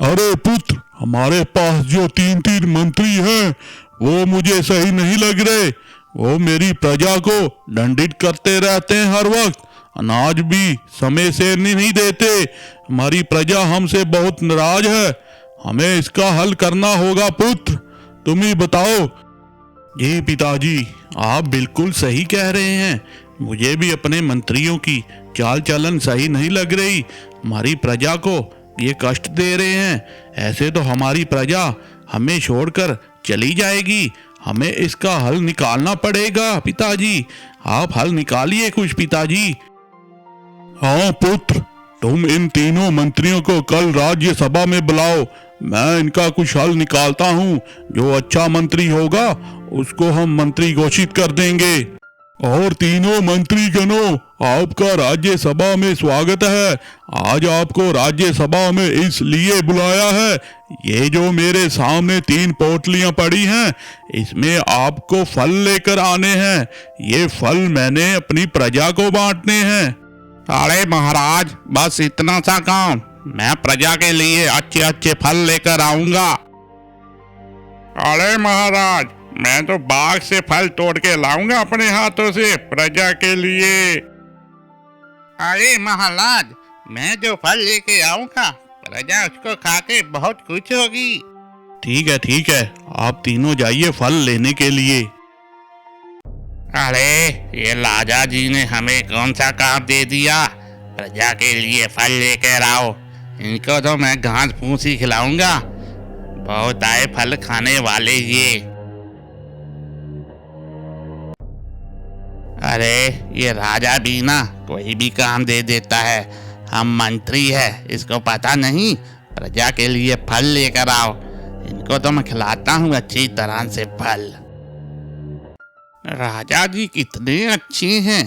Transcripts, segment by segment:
अरे पुत्र, हमारे पास जो तीन तीन मंत्री हैं वो मुझे सही नहीं लग रहे। वो मेरी प्रजा को दंडित करते रहते हैं हर वक्त, अनाज भी समय से नहीं देते। हमारी प्रजा हमसे बहुत नाराज है। हमें इसका हल करना होगा पुत्र, तुम ही बताओ। जी पिताजी, आप बिल्कुल सही कह रहे हैं। मुझे भी अपने मंत्रियों की चाल चलन सही नहीं लग रही। हमारी प्रजा को ये कष्ट दे रहे हैं। ऐसे तो हमारी प्रजा हमें छोड़कर चली जाएगी। हमें इसका हल निकालना पड़ेगा पिताजी। आप हल निकालिए कुछ पिताजी। हाँ पुत्र, तुम इन तीनों मंत्रियों को कल राज्यसभा में बुलाओ। मैं इनका कुछ हल निकालता हूँ। जो अच्छा मंत्री होगा उसको हम मंत्री घोषित कर देंगे। और तीनों मंत्री गणों, आपका राज्यसभा में स्वागत है। आज आपको राज्यसभा में इसलिए बुलाया है, ये जो मेरे सामने तीन पोटलियां पड़ी हैं, इसमें आपको फल लेकर आने हैं। ये फल मैंने अपनी प्रजा को बांटने हैं। अरे महाराज, बस इतना सा काम। मैं प्रजा के लिए अच्छे अच्छे फल लेकर आऊंगा। अरे महाराज, मैं तो बाग से फल तोड़ के लाऊंगा अपने हाथों से प्रजा के लिए। अरे महाराज, मैं जो फल लेके आऊंगा प्रजा उसको खा के बहुत खुश होगी। ठीक है, आप तीनों जाइए फल लेने के लिए। अरे ये राजा जी ने हमें कौन सा काम दे दिया? प्रजा के लिए फल लेकर आओ। इनको तो मैं घास फूस ही खिलाऊंगा। बहुत आए फल खाने वाले ये। अरे ये राजा भी ना कोई भी काम दे देता है। हम मंत्री है, इसको पता नहीं प्रजा के लिए फल लेकर आओ। इनको तो मैं खिलाता हूँ अच्छी तरह से फल। राजा जी कितने अच्छे हैं,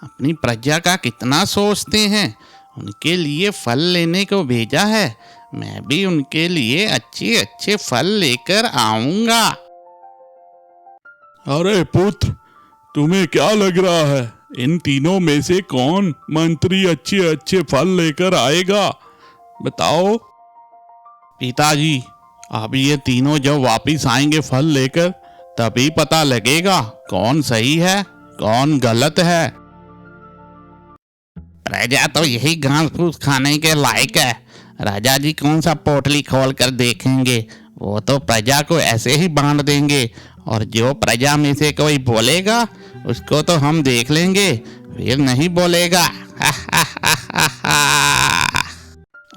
अपनी प्रजा का कितना सोचते हैं। उनके लिए फल लेने को भेजा है। मैं भी उनके लिए अच्छे अच्छे फल लेकर आऊंगा। अरे पुत्र, तुम्हें क्या लग रहा है, इन तीनों में से कौन मंत्री अच्छे अच्छे फल लेकर आएगा? बताओ। पिताजी, अब ये तीनों जब वापिस आएंगे फल लेकर, तभी पता लगेगा कौन सही है कौन गलत है। प्रजा तो यही घास फूस खाने के लायक है। राजा जी कौन सा पोटली खोल कर देखेंगे? वो तो प्रजा को ऐसे ही बांट देंगे। और जो प्रजा में से कोई बोलेगा उसको तो हम देख लेंगे, फिर नहीं बोलेगा।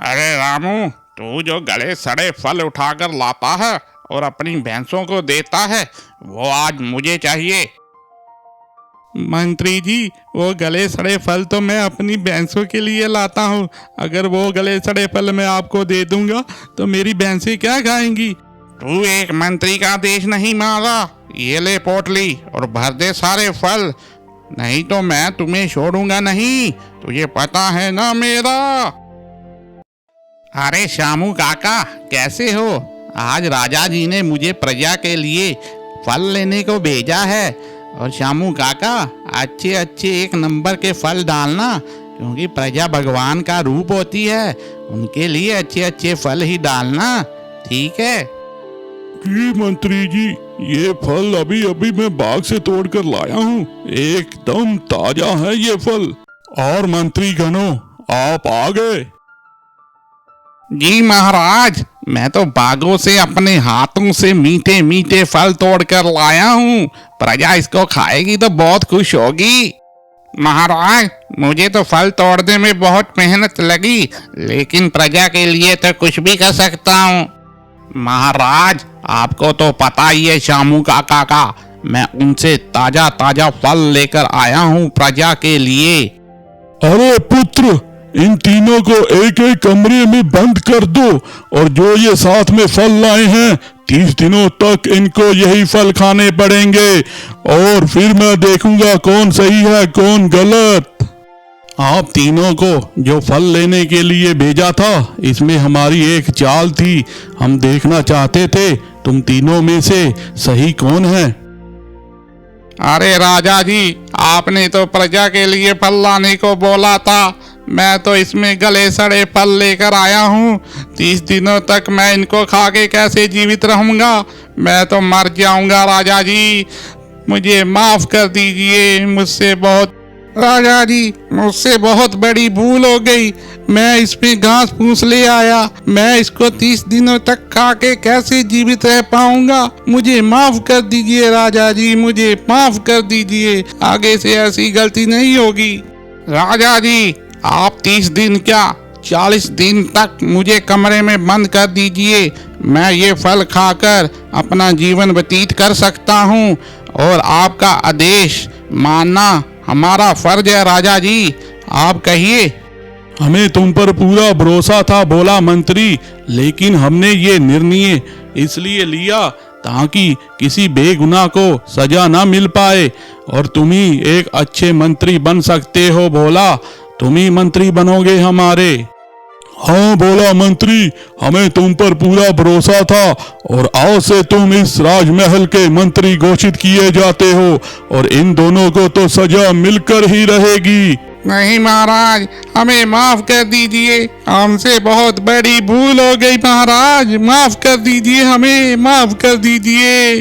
अरे रामू, तू जो गले सड़े फल उठाकर लाता है और अपनी भैंसों को देता है, वो आज मुझे चाहिए। मंत्री जी, वो गले सड़े फल तो मैं अपनी भैंसों के लिए लाता हूँ। अगर वो गले सड़े फल मैं आपको दे दूंगा तो मेरी भैंसें क्या खाएंगी? तू एक मंत्री का देश नहीं मारा। ये ले पोटली और भर दे सारे फल, नहीं तो मैं तुम्हें छोड़ूंगा नहीं। तुझे पता है ना मेरा। अरे शामू काका, कैसे हो? आज राजा जी ने मुझे प्रजा के लिए फल लेने को भेजा है। और शामू काका, अच्छे अच्छे एक नंबर के फल डालना, क्योंकि प्रजा भगवान का रूप होती है। उनके लिए अच्छे अच्छे फल ही डालना, ठीक है? जी मंत्री जी, ये फल अभी अभी मैं बाग से तोड़ कर लाया हूँ। एकदम ताजा है ये फल। और मंत्री गणों, आप आ गए? जी महाराज, मैं तो बागों से अपने हाथों से मीठे मीठे फल तोड़ कर लाया हूँ। प्रजा इसको खाएगी तो बहुत खुश होगी। महाराज, मुझे तो फल तोड़ने में बहुत मेहनत लगी, लेकिन प्रजा के लिए तो कुछ भी कर सकता हूँ। महाराज, आपको तो पता ही है शामू काका का, मैं उनसे ताजा ताजा फल लेकर आया हूँ प्रजा के लिए। अरे पुत्र, इन तीनों को एक एक कमरे में बंद कर दो, और जो ये साथ में फल लाए हैं 30 दिनों तक इनको यही फल खाने पड़ेंगे। और फिर मैं देखूंगा कौन सही है कौन गलत। आप तीनों को जो फल लेने के लिए भेजा था, इसमें हमारी एक चाल थी। हम देखना चाहते थे तुम तीनों में से सही कौन है। अरे राजा जी, आपने तो प्रजा के लिए फल लाने को बोला था। मैं तो इसमें गले सड़े फल लेकर आया हूँ। 30 दिनों तक मैं इनको खा के कैसे जीवित रहूंगा? मैं तो मर जाऊंगा राजा जी। मुझे माफ कर दीजिए। राजा जी, मुझसे बहुत बड़ी भूल हो गई। मैं इसमें घास फूस ले आया। मैं इसको 30 दिनों तक खा के कैसे जीवित रह पाऊंगा? मुझे माफ कर दीजिए राजा जी, मुझे माफ कर दीजिए। आगे से ऐसी गलती नहीं होगी। राजा जी, आप 30 दिन क्या 40 दिन तक मुझे कमरे में बंद कर दीजिए। मैं ये फल खाकर अपना जीवन व्यतीत कर सकता हूँ और आपका आदेश मानना हमारा फर्ज है। राजा जी, आप कहिए। हमें तुम पर पूरा भरोसा था बोला मंत्री, लेकिन हमने ये निर्णय इसलिए लिया ताकि किसी बेगुनाह को सजा ना मिल पाए और तुम ही एक अच्छे मंत्री बन सकते हो बोला। तुम ही मंत्री बनोगे हमारे। हाँ बोला मंत्री, हमें तुम पर पूरा भरोसा था और आज से तुम इस राजमहल के मंत्री घोषित किए जाते हो और इन दोनों को तो सजा मिलकर ही रहेगी। नहीं महाराज, हमें माफ कर दीजिए। हमसे बहुत बड़ी भूल हो गई महाराज, माफ कर दीजिए, हमें माफ कर दीजिए।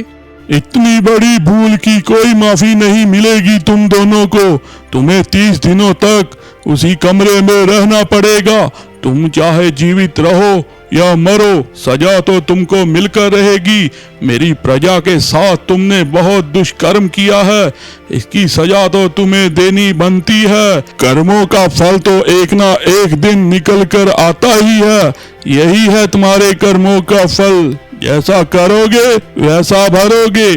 इतनी बड़ी भूल की कोई माफी नहीं मिलेगी तुम दोनों को। तुम्हें 30 दिनों तक उसी कमरे में रहना पड़ेगा। तुम चाहे जीवित रहो या मरो, सजा तो तुमको मिलकर रहेगी। मेरी प्रजा के साथ तुमने बहुत दुष्कर्म किया है, इसकी सजा तो तुम्हें देनी बनती है। कर्मों का फल तो एक ना एक दिन निकल कर आता ही है। यही है तुम्हारे कर्मों का फल। जैसा करोगे वैसा भरोगे।